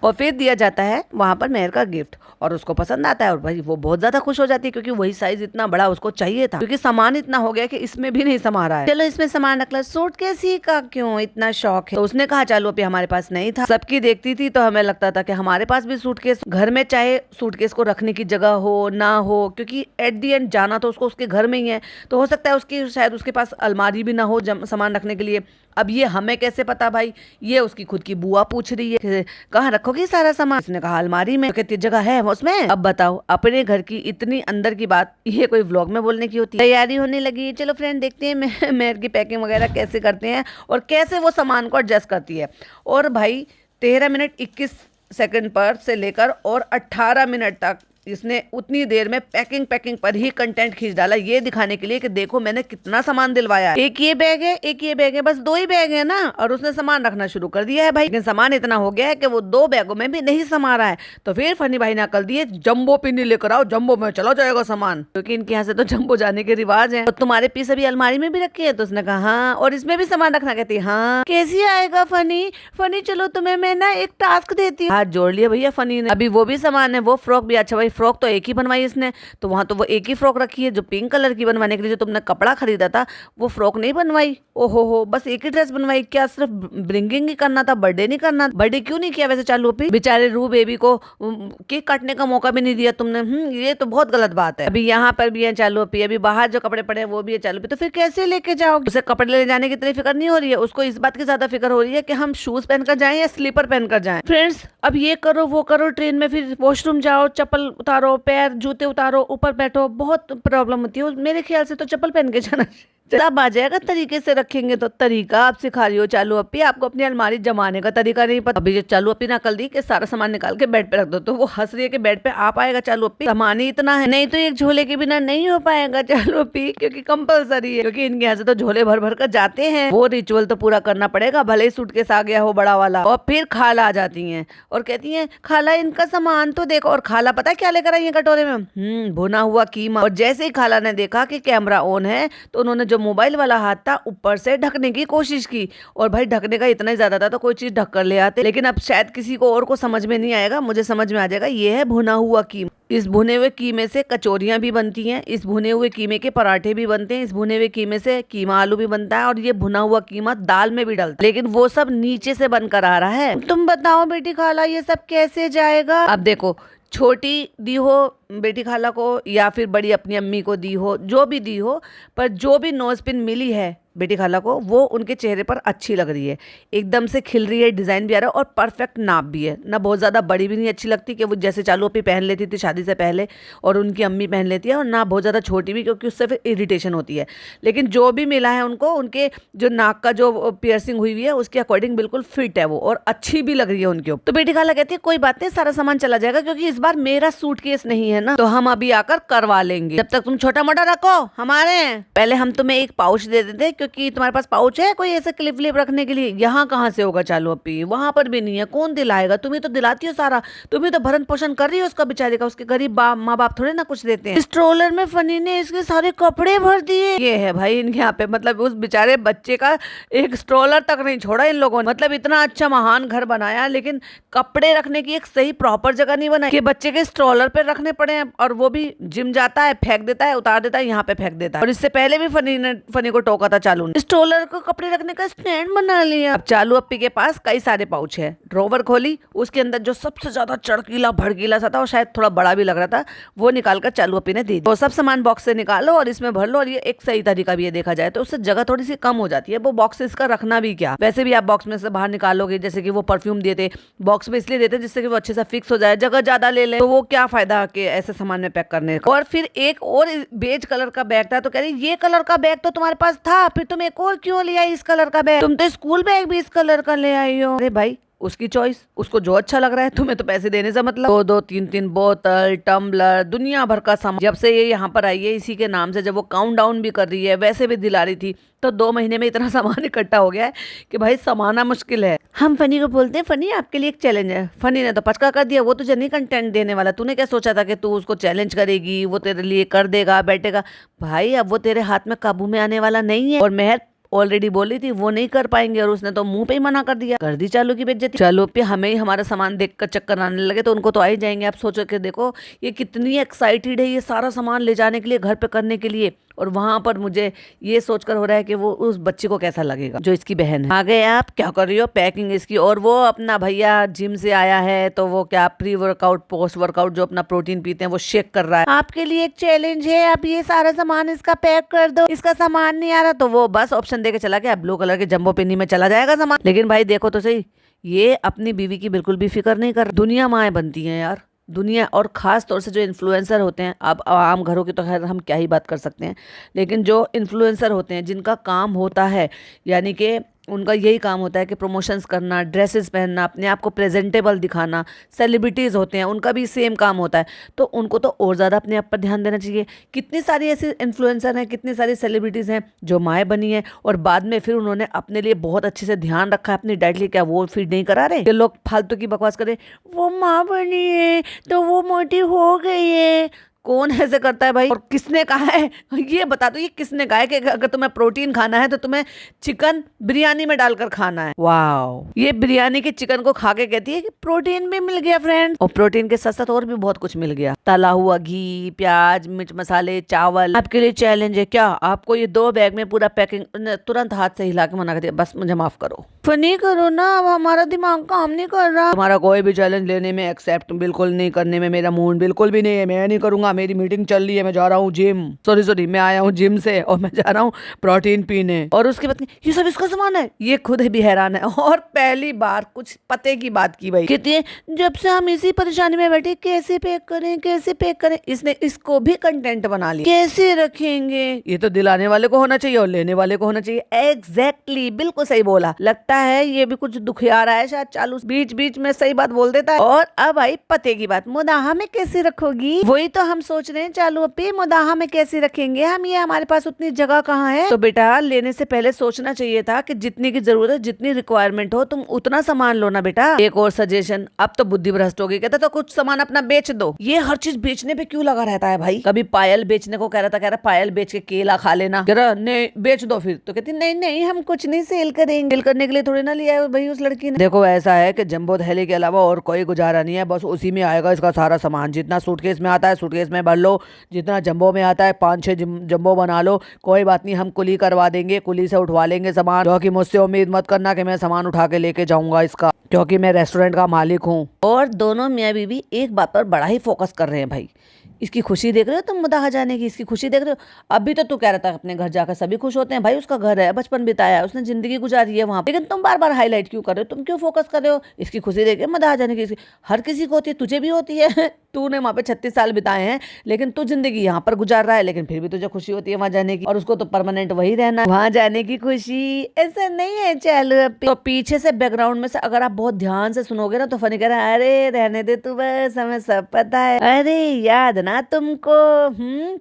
और फिर दिया जाता है वहां पर मेहर का गिफ्ट, और उसको पसंद आता है, और भाई वो बहुत ज्यादा खुश हो जाती है, क्योंकि वही साइज इतना बड़ा उसको चाहिए था, क्योंकि सामान इतना हो गया कि इसमें भी नहीं समा रहा है। चलो इसमें सामान रख लो। सूटकेस ही का क्यों इतना शौक है? तो उसने कहा चलो अभी हमारे पास नहीं था। सबकी देखती थी तो हमें लगता था कि हमारे पास भी सूटकेस घर में, चाहे सूटकेस को रखने की जगह हो ना हो, क्योंकि एट दी एंड जाना तो उसको उसके घर में ही है। तो हो सकता है उसकी शायद उसके पास अलमारी भी ना हो सामान रखने के लिए। अब ये हमें कैसे पता भाई? ये उसकी खुद की बुआ पूछ रही है कहाँ रखोगी सारा सामान? उसने कहा अलमारी में। तो कितनी जगह है उसमें? अब बताओ, अपने घर की इतनी अंदर की बात ये कोई व्लॉग में बोलने की होती है? तैयारी होने लगी, चलो फ्रेंड देखते हैं मेहर की पैकिंग वगैरह कैसे करते हैं और कैसे वो सामान को एडजस्ट करती है। और भाई 13 मिनट 21 सेकंड पर से लेकर और 18 मिनट तक इसने उतनी देर में पैकिंग पर ही कंटेंट खींच डाला, ये दिखाने के लिए कि देखो मैंने कितना सामान दिलवाया। एक ये बैग है, एक ये बैग है, बस 2 ही बैग है ना, और उसने सामान रखना शुरू कर दिया है भाई। लेकिन सामान इतना हो गया है कि वो 2 बैगों में भी नहीं समा रहा है। तो फिर फनी भाई ने अकल दिए, जंबो पिन्नी लेकर आओ, जंबो में चला जाएगा सामान, क्योंकि इनके यहाँ से तो जंबो जाने के रिवाज है। तो तुम्हारे पीस अभी अलमारी में भी रखी है? तो उसने कहा हाँ, और इसमें भी सामान रखना? कहती हाँ। कैसे आएगा फनी चलो तुम्हें मैं ना एक टास्क देती हूँ। हाथ जोड़ लिया भैया फनी ने। अभी वो भी सामान है, वो फ्रॉक भी। अच्छा भाई, फ्रॉक तो एक ही बनवाई इसने, तो वहां तो वो एक ही फ्रॉक रखी है। जो पिंक कलर की बनवाने के लिए जो तुमने कपड़ा खरीदा था, वो फ्रॉक नहीं बनवाई? ओहो हो, बस एक ही ड्रेस बनवाई? क्या सिर्फ ब्रिंगिंग ही करना था, बर्थडे नहीं करना? बर्थडे क्यों नहीं किया वैसे चालू अभी? बेचारे रू बेबी को केक काटने का मौका भी नहीं दिया तुमने। ये तो बहुत गलत बात है। अभी यहाँ पर भी है चालू अभी, अभी बाहर जो कपड़े पड़े हैं वो भी है चालू। तो फिर कैसे लेके जाओगे? उसे कपड़े ले जाने की इतनी फिक्र नहीं हो रही है, उसको इस बात की ज्यादा फिक्र हो रही है कि हम शूज पहनकर जाएं या स्लीपर पहनकर जाएं। फ्रेंड्स, अब ये करो वो करो, ट्रेन में फिर वॉशरूम जाओ, चप्पल उतारो, पैर जूते उतारो, ऊपर बैठो, बहुत प्रॉब्लम होती है। मेरे ख्याल से तो चप्पल पहन के जाना तब आ जाएगा तरीके से रखेंगे। तो तरीका आप सिखा रही हो चालू अप्पी, आपको अपनी अलमारी जमाने का तरीका नहीं पता। अभी चालू अप्पी ने अकल दी कि सारा सामान निकाल के बेड पे रख दो, तो वो हंस रही है कि बेड पे आ पाएगा चालू अप्पी, सामान ही इतना है, नहीं तो एक झोले के बिना नहीं हो पाएगा चालू अप्पी, क्योंकि कंपलसरी है, क्योंकि इनके यहाँ से तो झोले भर भर कर जाते हैं, वो रिचुअल तो पूरा करना पड़ेगा, भले ही सूटकेस आ गया हो बड़ा वाला। और फिर खाला आ जाती है और कहती है खाला इनका सामान तो देखो। और खाला पता है क्या लेकर आई है कटोरे में? भुना हुआ कीमा। और जैसे ही खाला ने देखा कि कैमरा ऑन है तो उन्होंने जो मोबाइल वाला हाथ था ऊपर से ढकने की कोशिश की, और भाई ढकने का इतना ही ज्यादा था तो कोई चीज ढक कर ले आते, लेकिन अब शायद किसी को और को समझ में नहीं आएगा, मुझे समझ में आ जाएगा, ये है भुना हुआ कीमा। इस भुने हुए कीमे से कचौरियां भी बनती हैं, इस भुने हुए कीमे के पराठे भी बनते हैं, इस भुने हुए कीमे से कीमा आलू भी बनता है, और ये भुना हुआ कीमा दाल में भी डलता है, लेकिन वो सब नीचे से बनकर आ रहा है। तुम बताओ बेटी खाला ये सब कैसे जाएगा? अब देखो, छोटी दी हो बेटी खाला को या फिर बड़ी अपनी अम्मी को दी हो, जो भी दी हो, पर जो भी नोज पिन मिली है बेटी खाला को वो उनके चेहरे पर अच्छी लग रही है, एकदम से खिल रही है, डिजाइन भी आ रहा है और परफेक्ट नाप भी है ना, बहुत ज्यादा बड़ी भी नहीं अच्छी लगती कि वो जैसे चालू अप्पी पहन लेती थी शादी से पहले और उनकी अम्मी पहन लेती है, और ना बहुत ज्यादा छोटी भी, क्योंकि उससे फिर इरिटेशन होती है। लेकिन जो भी मिला है उनको, उनके जो नाक का जो पियर्सिंग हुई हुई है उसके अकॉर्डिंग बिल्कुल फिट है वो, और अच्छी भी लग रही है उनके ऊपर। तो बेटी खाला कहती है कोई बात नहीं, सारा सामान चला जाएगा, क्योंकि इस बार मेरा सूटकेस नहीं है ना, तो हम अभी आकर करवा लेंगे, जब तक तुम छोटा मोटा रखो हमारे। पहले हम तुम्हें एक पाउच दे देते क्योंकि तुम्हारे पास पाउच है कोई ऐसे क्लिप व्लिप रखने के लिए? यहाँ कहाँ से होगा चालू अप्पी, वहां पर भी नहीं है, कौन दिलाएगा? तुम्हें तो दिलाती हो सारा, तुम्हें तो भरण पोषण कर रही हो उसका बेचारे का, उसके गरीब माँ बाप थोड़े ना कुछ देते हैं। स्ट्रोलर में फनी ने इसके सारे कपड़े भर दिए। ये है भाई इनके यहाँ पे, मतलब उस बेचारे बच्चे का एक स्ट्रोलर तक नहीं छोड़ा इन लोगों ने, मतलब इतना अच्छा महान घर बनाया लेकिन कपड़े रखने की एक सही प्रॉपर जगह नहीं बनाई कि बच्चे के स्ट्रोलर पे रखने पड़े, और वो भी जिम जाता है फेंक देता है, उतार देता है, यहाँ पे फेंक देता है। और इससे पहले भी फनी को टोका था चालू ने, स्ट्रोलर को कपड़े रखने का स्टैंड बना लिया। अब चालू अप्पी के पास कई सारे पाउच है, ड्रॉवर खोली, उसके अंदर जो सबसे ज्यादा चड़कीला भड़कीला सा था और शायद थोड़ा बड़ा भी लग रहा था वो निकालकर चालू अप्पी ने दी। तो सब सामान बॉक्स से निकालो और इसमें भर लो, और ये एक सही तरीका भी है देखा जाए तो, उससे जगह थोड़ी सी कम हो जाती है, वो बॉक्स इसका रखना भी क्या, वैसे भी आप बॉक्स में से बाहर निकालोगे, जैसे कि वो परफ्यूम देते बॉक्स में इसलिए देते जिससे कि वो अच्छे से फिक्स हो जाए, जगह ज्यादा ले ले, तो वो क्या फायदा के ऐसे सामान में पैक करने का। और फिर एक और बेज कलर का बैग था, तो कह रही ये कलर का बैग तो तुम्हारे पास था, फिर तुम एक और क्यों लिया इस कलर का बैग? तुम तो स्कूल बैग भी इस कलर का ले आई हो। अरे भाई उसकी चॉइस, उसको जो अच्छा लग रहा है, तुम्हें तो पैसे देने से मतलब। दो दो तीन तीन बोतल टम्बलर दुनिया भर का सामान, जब से ये यहाँ पर आई है इसी के नाम से, जब वो काउंट डाउन भी कर रही है वैसे भी दिला रही थी, तो 2 महीने में इतना सामान इकट्ठा हो गया है कि भाई समाना मुश्किल है। हम फनी को बोलते हैं फनी आपके लिए एक चैलेंज है, फनी ने तो पचका कर दिया, वो तुझे नहीं कंटेंट देने वाला, तूने क्या सोचा था कि तू उसको चैलेंज करेगी, वो तेरे लिए कर देगा बैठेगा? भाई अब वो तेरे हाथ में काबू में आने वाला नहीं है, और मेहर ऑलरेडी बोली थी वो नहीं कर पाएंगे, और उसने तो मुंह पे ही मना कर दिया, कर दी चालू की बेइज्जती। चालू पे हमें ही हमारा सामान देखकर चक्कर आने लगे तो उनको तो आ ही जाएंगे। आप सोचो कि देखो ये कितनी एक्साइटेड है ये सारा सामान ले जाने के लिए, घर पे करने के लिए, और वहां पर मुझे ये सोचकर हो रहा है कि वो उस बच्चे को कैसा लगेगा जो इसकी बहन है। आ गए आप, क्या कर रही हो? पैकिंग इसकी। और वो अपना भैया जिम से आया है तो वो क्या प्री वर्कआउट पोस्ट वर्कआउट जो अपना प्रोटीन पीते हैं वो शेक कर रहा है। आपके लिए एक चैलेंज है, आप ये सारा सामान इसका पैक कर दो, इसका सामान नहीं आ रहा, तो वो बस ऑप्शन दे के चला गया, ब्लू कलर के जंबो पिन्नी में चला जाएगा सामान। लेकिन भाई देखो तो सही, ये अपनी बीवी की बिल्कुल भी फिक्र नहीं कर, दुनिया माएँ बनती है यार दुनिया, और ख़ास तौर से जो इन्फ्लुएंसर होते हैं, अब आम घरों की तो खैर हम क्या ही बात कर सकते हैं, लेकिन जो इन्फ्लुएंसर होते हैं जिनका काम होता है, यानी कि उनका यही काम होता है कि प्रमोशंस करना, ड्रेसेस पहनना, अपने आप को प्रेजेंटेबल दिखाना, सेलिब्रिटीज़ होते हैं उनका भी सेम काम होता है, तो उनको तो और ज़्यादा अपने आप पर ध्यान देना चाहिए। कितनी सारी ऐसी इन्फ्लुएंसर हैं, कितनी सारी सेलिब्रिटीज़ हैं जो माएँ बनी हैं और बाद में फिर उन्होंने अपने लिए बहुत अच्छे से ध्यान रखा है अपनी डाइट लिए, क्या वो फिर नहीं करा रहे? ये लोग फालतू की बकवास करें, वो माँ बनी है तो वो मोटी हो गई है, कौन ऐसे करता है भाई? और किसने कहा है ये बता दो, ये किसने कहा है कि अगर तुम्हें प्रोटीन खाना है तो तुम्हें चिकन बिरयानी में डालकर खाना है? वाह, ये बिरयानी के चिकन को खा के कहती है कि प्रोटीन भी मिल गया फ्रेंड, और प्रोटीन के साथ साथ और भी बहुत कुछ मिल गया, तला हुआ घी, प्याज, मिर्च मसाले, चावल। आपके लिए चैलेंज है क्या? आपको ये 2 बैग में पूरा पैकिंग, तुरंत हाथ से हिला के मना कर दिया, बस मुझे माफ करो। फनी करो ना, अब हमारा दिमाग काम नहीं कर रहा। तुम्हारा कोई भी चैलेंज लेने में, एक्सेप्ट बिल्कुल नहीं करने में मेरा मूड बिल्कुल भी नहीं है। मैं नहीं करूंगा, मेरी मीटिंग चल रही है, मैं जा रहा हूँ जिम। सॉरी, मैं आया हूँ जिम से और मैं जा रहा हूँ प्रोटीन पीने। और उसके बाद ये सब इसका सामान है। ये खुद भी हैरान है और पहली बार कुछ पते की बात की भाई। कहती है जब से हम इसी परेशानी में बैठे, कैसे पैक करें कैसे पैक करें। इसने इसको भी कंटेंट बना लिया, कैसे रखेंगे। ये तो दिलाने वाले को होना चाहिए और लेने वाले को होना चाहिए। एग्जैक्टली, बिल्कुल सही बोला। लगता है ये भी कुछ दुखिया रहा है शायद। चालू बीच बीच में सही बात बोल देता है। और अब आई पते की बात, मुदाहा में कैसे रखोगी। वही तो हम सोच रहे हैं चालू पे, मुदाहा में कैसे रखेंगे हम, ये हमारे पास उतनी जगह कहाँ है। तो बेटा लेने से पहले सोचना चाहिए था कि जितनी की जरूरत, जितनी रिक्वायरमेंट हो तुम उतना सामान लो ना बेटा। एक और सजेशन, अब तो बुद्धि भ्रष्ट हो गई। कहता तो कुछ सामान अपना बेच दो। ये हर चीज बेचने पे क्यों लगा रहता है भाई। कभी पायल बेचने को कह रहा था, कह रहा पायल बेच के केला खा लेना। कह रहा नहीं बेच दो फिर। तो कहती नहीं हम कुछ नहीं सेल करेंगे। सेल करने के लिए थोड़ी ना लिया है भाई उस लड़की ने। देखो ऐसा है कि जंबो थैली के अलावा और कोई गुजारा नहीं है, बस उसी में आएगा इसका सारा सामान। जितना सूटकेस में आता है सूटकेस में भर लो, जितना जंबो में आता है 5-6 जंबो बना लो। कोई बात नहीं, हम कुली करवा देंगे, कुली से उठवा लेंगे सामान। क्योंकि मुझसे उम्मीद मत करना कि मैं सामान उठा के लेके जाऊंगा इसका, क्योंकि मैं रेस्टोरेंट का मालिक हूँ। और दोनों मियाँ बीवी एक बात पर बड़ा ही फोकस कर रहे हैं भाई। इसकी खुशी देख रहे हो तुम, मुदाहा जाने की इसकी खुशी देख रहे हो। अभी तो तू कह रहा था अपने घर जाकर सभी खुश होते हैं भाई, उसका घर है, बचपन बिताया है, उसने जिंदगी गुजारी है वहां। लेकिन तुम बार बार हाईलाइट क्यों कर रहे हो, तुम क्यों फोकस कर रहे हो। इसकी खुशी देख के मुदाहा जाने की हर किसी को होती है, तुझे भी होती है। तूने वहां पे 36 साल बिताए हैं, लेकिन तू जिंदगी यहाँ पर गुजार रहा है, लेकिन फिर भी तुझे खुशी होती है वहां जाने की। और उसको तो परमानेंट वही रहना, वहां जाने की खुशी। ऐसा नहीं है चलो। तो पीछे से बैकग्राउंड में से अगर आप बहुत ध्यान से सुनोगे ना तो फनी कह रहा है, अरे रहने दे तू, बस हमें सब पता है, अरे याद ना तुमको।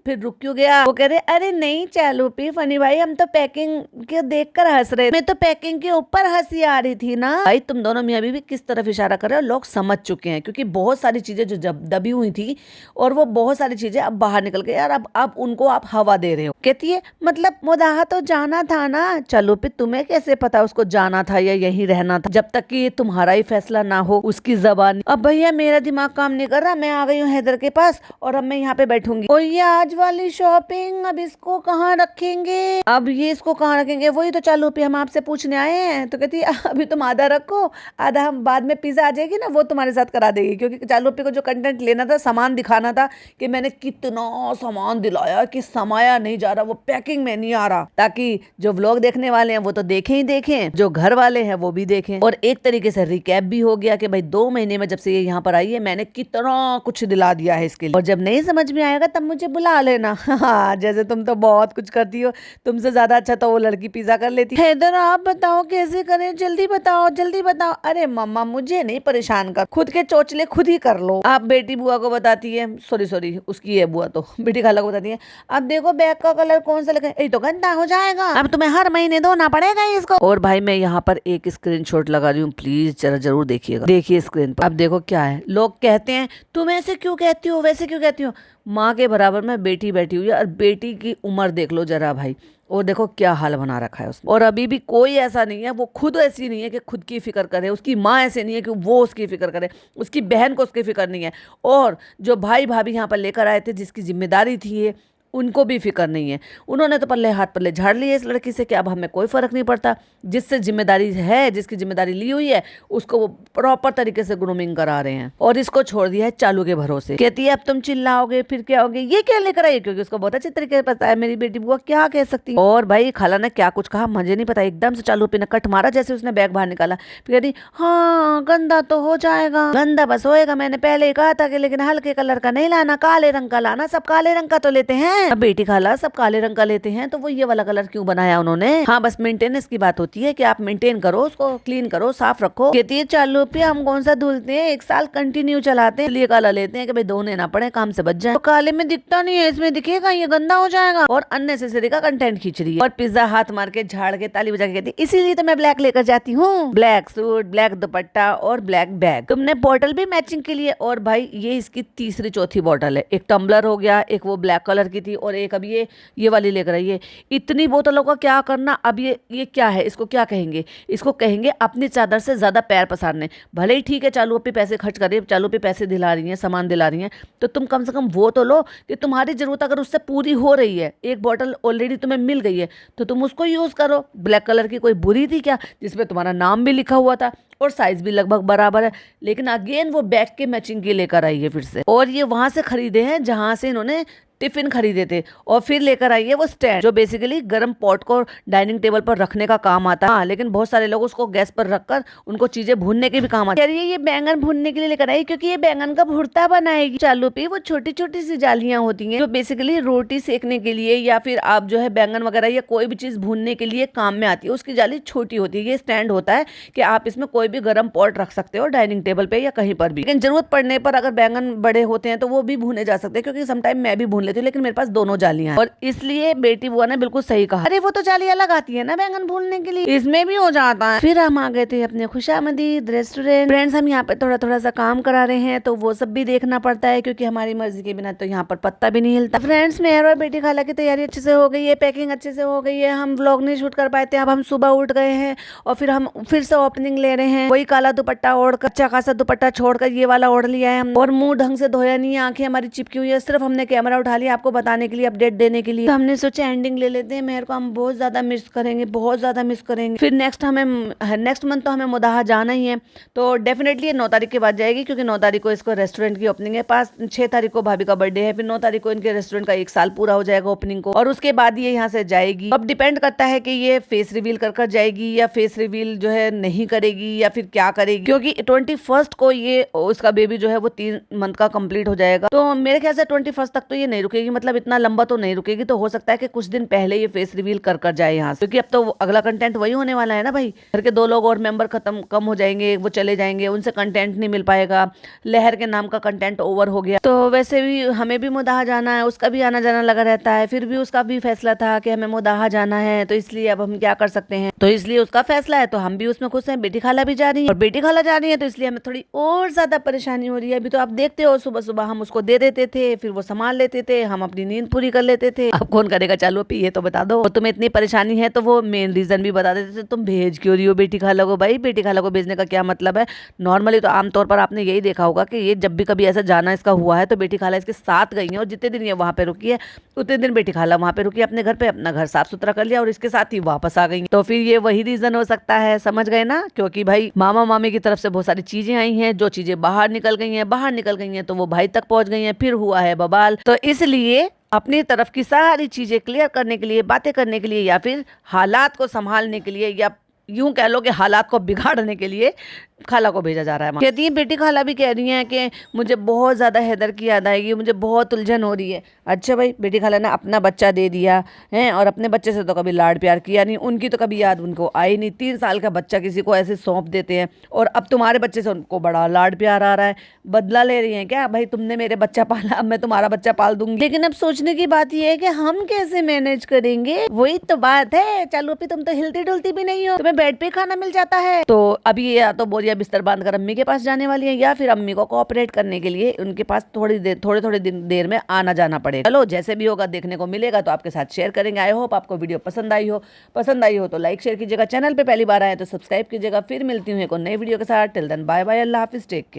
फिर रुक क्यों गया। वो कह रहे अरे नहीं चालू पी फनी भाई, हम तो पैकिंग के देख कर हंस रहे, मैं तो पैकिंग के ऊपर हंसी आ रही थी ना। भाई तुम दोनों मियाँ बीवी किस तरफ इशारा कर रहे हो, लोग समझ चुके हैं। क्योंकि बहुत सारी चीजें जो जब दबी हुई थी और वो बहुत सारी चीजें अब बाहर निकल गई यार। अब उनको आप हवा दे रहे हो। कहती है मतलब मुदाहा तो जाना था ना। चलो पे तुम्हें कैसे पता उसको जाना था या यहीं रहना था, जब तक कि ये तुम्हारा ही फैसला ना हो उसकी जबान। अब भैया मेरा दिमाग काम नहीं कर रहा, मैं आ गई हूँ हैदर के पास और अब मैं यहाँ पे बैठूंगी। और ये आज वाली शॉपिंग, अब इसको कहाँ रखेंगे, अब ये इसको कहाँ रखेंगे। वही तो चालू पे हम आपसे पूछने आए हैं। तो कहती है अभी तुम आधा रखो, आधा हम बाद में पिज्जा आ जाएगी ना वो तुम्हारे साथ करा देगी। क्योंकि चालू पे को जो कंटेंट लेना था, सामान दिखाना था कि मैंने कितना सामान दिलाया कि समाया नहीं जा रहा, वो पैकिंग में नहीं आ रहा, ताकि जो व्लॉग देखने वाले हैं वो तो देखें ही देखें, जो घर वाले हैं वो भी देखें। और एक तरीके से रिकैप भी हो गया कि भाई 2 महीने में जब से ये यहाँ पर आई है मैंने कितना कुछ दिला दिया है इसके लिए। और जब नहीं समझ में आएगा तब मुझे बुला लेना। हाँ जैसे तुम तो बहुत कुछ करती हो, तुमसे ज्यादा अच्छा तो वो लड़की पिज्जा कर लेती है। हैदर आप बताओ कैसे करें, जल्दी बताओ जल्दी बताओ। अरे मम्मा मुझे नहीं परेशान कर, खुद के चोचले खुद ही कर लो। आप बेटी बुआ को बताती है, सॉरी उसकी है बुआ, तो बेटी खाला को बताती है अब देखो बैग का कलर कौन सा लगा, ये तो गंदा हो जाएगा, अब तुम्हें हर महीने धोना पड़ेगा इसको। और भाई मैं यहाँ पर एक स्क्रीनशॉट लगा रही हूँ, प्लीज जरा जरूर देखिएगा। देखिए स्क्रीन पर, अब देखो क्या है। लोग कहते हैं तुम ऐसे क्यों कहती हो, वैसे क्यों कहती हो। माँ के बराबर में बेटी बैठी हुई है और बेटी की उम्र देख लो जरा भाई, और देखो क्या हाल बना रखा है उसने। और अभी भी कोई ऐसा नहीं है, वो खुद ऐसी नहीं है कि खुद की फिक्र करे, उसकी माँ ऐसे नहीं है कि वो उसकी फिक्र करे, उसकी बहन को उसकी फिक्र नहीं है। और जो भाई भाभी यहाँ पर लेकर आए थे जिसकी जिम्मेदारी थी ये, उनको भी फिक्र नहीं है। उन्होंने तो पल्ले हाथ पल्ले झाड़ लिए इस लड़की से कि अब हमें कोई फर्क नहीं पड़ता। जिससे जिम्मेदारी है, जिसकी जिम्मेदारी ली हुई है, उसको वो प्रॉपर तरीके से ग्रूमिंग करा रहे हैं और इसको छोड़ दिया है चालू के भरोसे। कहती है अब तुम चिल्लाओगे फिर क्या होगे, ये क्या लेकर आई, क्योंकि उसको बहुत अच्छे तरीके से पता है मेरी बेटी बुआ क्या कह सकती है। और भाई खाला ने क्या कुछ कहा मुझे नहीं पता, एकदम से चालू पे ने कट मारा जैसे उसने बैग बाहर निकाला। फिर कहती हाँ गंदा तो हो जाएगा, गंदा बस होएगा, मैंने पहले ही कहा था कि लेकिन हल्के कलर का नहीं लाना, काले रंग का लाना, सब काले रंग का तो लेते हैं। अब बेटी खाला सब काले रंग का लेते हैं तो वो ये वाला कलर क्यों बनाया उन्होंने। हाँ बस मेंटेनेंस की बात होती है कि आप मेंटेन करो उसको, क्लीन करो, साफ रखो। कहती है चालू पे हम कौन सा धुलते हैं, 1 साल कंटिन्यू चलाते हैं, इसलिए काला लेते हैं कि भाई धोने ना पड़े, काम से बच जाए। तो काले में दिखता नहीं है, इसमें दिखेगा ये गंदा हो जाएगा। और अननेसेसरी का कंटेंट खींच रही है। और पिज्जा हाथ मार के झाड़ के ताली बजा के कहती है इसीलिए तो मैं ब्लैक लेकर जाती हूँ, ब्लैक सूट, ब्लैक दुपट्टा और ब्लैक बैग। तुमने बॉटल भी मैचिंग के लिए। और भाई ये इसकी तीसरी चौथी बॉटल है, एक टम्बलर हो गया, एक वो ब्लैक कलर की थी थी और एक अब ये वाली लेकर आई है। इतनी बोतलों का क्या करना। अब ये क्या है, इसको क्या कहेंगे? इसको कहेंगे अपनी चादर से ज़्यादा पैर पसारने। भले ही ठीक है, चालू पे पैसे खर्च कर रही है, चालू पे पैसे दिला रही हैं, सामान दिला रही हैं, तो तुम कम से कम वो तो लो कि तुम्हारी ज़रूरत अगर उससे पूरी हो रही है, एक बॉटल ऑलरेडी तुम्हें मिल गई है तो तुम उसको यूज़ करो। ब्लैक कलर की कोई बुरी थी क्या, जिसमें तुम्हारा नाम भी लिखा हुआ था और साइज भी लगभग बराबर है। लेकिन अगेन वो बैग के मैचिंग की लेकर आई है फिर से, और ये वहां से खरीदे हैं जहां से इन्होंने टिफिन खरीदे थे। और फिर लेकर आई है वो स्टैंड, जो बेसिकली गर्म पॉट को डाइनिंग टेबल पर रखने का काम आता है। हाँ, लेकिन बहुत सारे लोग उसको गैस पर रखकर उनको चीजें भूनने के भी काम आती है। ये बैंगन भूनने के लिए लेकर आई क्योंकि ये बैंगन का भुर्ता बनाएगी। चालू पे वो छोटी छोटी सी जालियां होती हैं जो बेसिकली रोटी सेकने के लिए या फिर आप जो है बैंगन वगैरह या कोई भी चीज भूनने के लिए काम में आती है। उसकी जाली छोटी होती है। ये स्टैंड होता है कि आप इसमें कोई भी गर्म पॉट रख सकते हो डाइनिंग टेबल पे या कहीं पर भी। लेकिन जरूरत पड़ने पर अगर बैंगन बड़े होते हैं तो वो भी भूने जा सकते हैं, क्योंकि समटाइम मैं भी भून लेती हूँ, लेकिन मेरे पास दोनों जालियां हैं। और इसलिए बेटी बुआ ने बिल्कुल सही कहा, अरे वो तो जाली अलग आती है ना बैंगन भूनने के लिए, इसमें भी हो जाता है। फिर हम आ गए थे अपने खुशामदीद रेस्टोरेंट। फ्रेंड्स, हम यहाँ पे थोड़ा थोड़ा सा काम करा रहे हैं तो वो सब भी देखना पड़ता है, क्योंकि हमारी मर्जी के बिना तो यहाँ पर पत्ता भी नहीं हिलता। फ्रेंड्स, मेहर और बेटी खाला की तैयारी अच्छे से हो गई है, पैकिंग अच्छे से हो गई है। हम व्लॉग नहीं शूट कर पाए थे, अब हम सुबह उठ गए हैं और फिर हम फिर से ओपनिंग ले रहे हैं। वही काला दुपट्टा ओढ़ कर, अच्छा खासा दुपट्टा छोड़कर ये वाला ओढ़ लिया है हम, और मुंह ढंग से धोया नहीं है, आंखें हमारी चिपकी हुई है। सिर्फ हमने कैमरा उठा लिया आपको बताने के लिए, अपडेट देने के लिए। तो हमने सोचा एंडिंग ले लेते हैं। मेहर को हम बहुत ज्यादा मिस करेंगे, बहुत ज्यादा मिस करेंगे। फिर नेक्स्ट मंथ तो हमें मुदाहा जाना ही है, तो डेफिनेटली 9 तारीख के बाद जाएगी, क्योंकि 9 तारीख को इसको रेस्टोरेंट की ओपनिंग है। 6 तारीख को भाभी का बर्थडे है, फिर 9 तारीख को इनके रेस्टोरेंट का 1 साल पूरा हो जाएगा ओपनिंग को, और उसके बाद ये यहाँ से जाएगी। अब डिपेंड करता है कि ये फेस रिवील कर जाएगी या फेस रिवील जो है नहीं करेगी या फिर क्या करेगी, क्योंकि 21st को ये उसका बेबी जो है वो 3 मंथ का कंप्लीट हो जाएगा। तो मेरे ख्याल से 21st तक तो ये नहीं रुकेगी, मतलब इतना लंबा तो नहीं रुकेगी। तो हो सकता है कि कुछ दिन पहले ये फेस रिवील कर जाए यहाँ से, क्योंकि अब तो अगला कंटेंट वही होने वाला है ना भाई। घर के 2 लोग और मेंबर कम हो जाएंगे, वो चले जाएंगे, उनसे कंटेंट नहीं मिल पाएगा। लहर के नाम का कंटेंट ओवर हो गया। तो वैसे भी हमें भी मुदाहा जाना है, उसका भी आना जाना लगा रहता है। फिर भी उसका भी फैसला था कि हमें मुदाहा जाना है, तो इसलिए अब हम क्या कर सकते हैं। तो इसलिए उसका फैसला है तो हम भी उसमें खुश हैं। बेटी खाला भी जा रही है और बेटी खाला जा रही है, तो इसलिए हमें थोड़ी और ज्यादा परेशानी हो रही है। अभी तो आप देखते हो, सुबह सुबह हम उसको दे देते थे, फिर वो संभाल लेते थे, हम अपनी नींद पूरी कर लेते थे। अब कौन करेगा चालू पे, ये तो बता दो। और तुम्हें इतनी परेशानी है तो वो मेन रीजन भी बता देते थे। तुम भेज क्यों रही हो बेटी खाला को? भाई बेटी खाला को भेजने का क्या मतलब है? नॉर्मली तो आमतौर पर आपने यही देखा होगा कि ये जब भी कभी ऐसा जाना इसका हुआ है तो बेटी खाला इसके साथ गई है, और जितने दिन ये वहां पे रुकी है उतने दिन बेटी खाला वहां पे रुकी, अपने घर पे अपना घर साफ सुथरा कर लिया और इसके साथ ही वापस आ गई। तो फिर ये वही रीजन हो सकता है, समझ गए ना? क्योंकि भाई मामा मामी की तरफ से बहुत सारी चीजें आई हैं, जो चीजें बाहर निकल गई हैं तो वो भाई तक पहुंच गई हैं, फिर हुआ है बवाल। तो इसलिए अपनी तरफ की सारी चीजें क्लियर करने के लिए, बातें करने के लिए, या फिर हालात को संभालने के लिए, या यूं कह लो कि हालात को बिगाड़ने के लिए खाला को भेजा जा रहा है। कहती है बेटी खाला भी कह रही हैं कि मुझे बहुत ज़्यादा हैदर की याद आएगी, मुझे बहुत उलझन हो रही है। अच्छा भाई, बेटी खाला ने अपना बच्चा दे दिया है और अपने बच्चे से तो कभी लाड प्यार किया नहीं, उनकी तो कभी याद उनको आई नहीं। 3 साल का बच्चा किसी को ऐसे सौंप देते हैं, और अब तुम्हारे बच्चे से उनको बड़ा लाड प्यार आ रहा है। बदला ले रही हैं क्या? भाई तुमने मेरे बच्चा पाला, अब मैं तुम्हारा बच्चा पाल दूंगी। लेकिन अब सोचने की बात यह है कि हम कैसे मैनेज करेंगे, वही तो बात है। चलो भी तुम तो हिलती डुलती भी नहीं हो, तुम्हें बेड पे खाना मिल जाता है। तो अभी ये या तो बोरिया बिस्तर बांध कर अम्मी के पास जाने वाली है, या फिर अम्मी को कोऑपरेट करने के लिए उनके पास थोड़ी देर में आना जाना पड़ेगा। चलो जैसे भी होगा देखने को मिलेगा तो आपके साथ शेयर करेंगे। आई होप आपको वीडियो पसंद आई हो तो लाइक शेयर कीजिएगा। चैनल पे पहली बार आए तो सब्सक्राइब कीजिएगा। फिर मिलती हूँ एक और नई वीडियो के साथ। टिल देन बाय बाय, अल्लाह हाफिज, टेक केयर।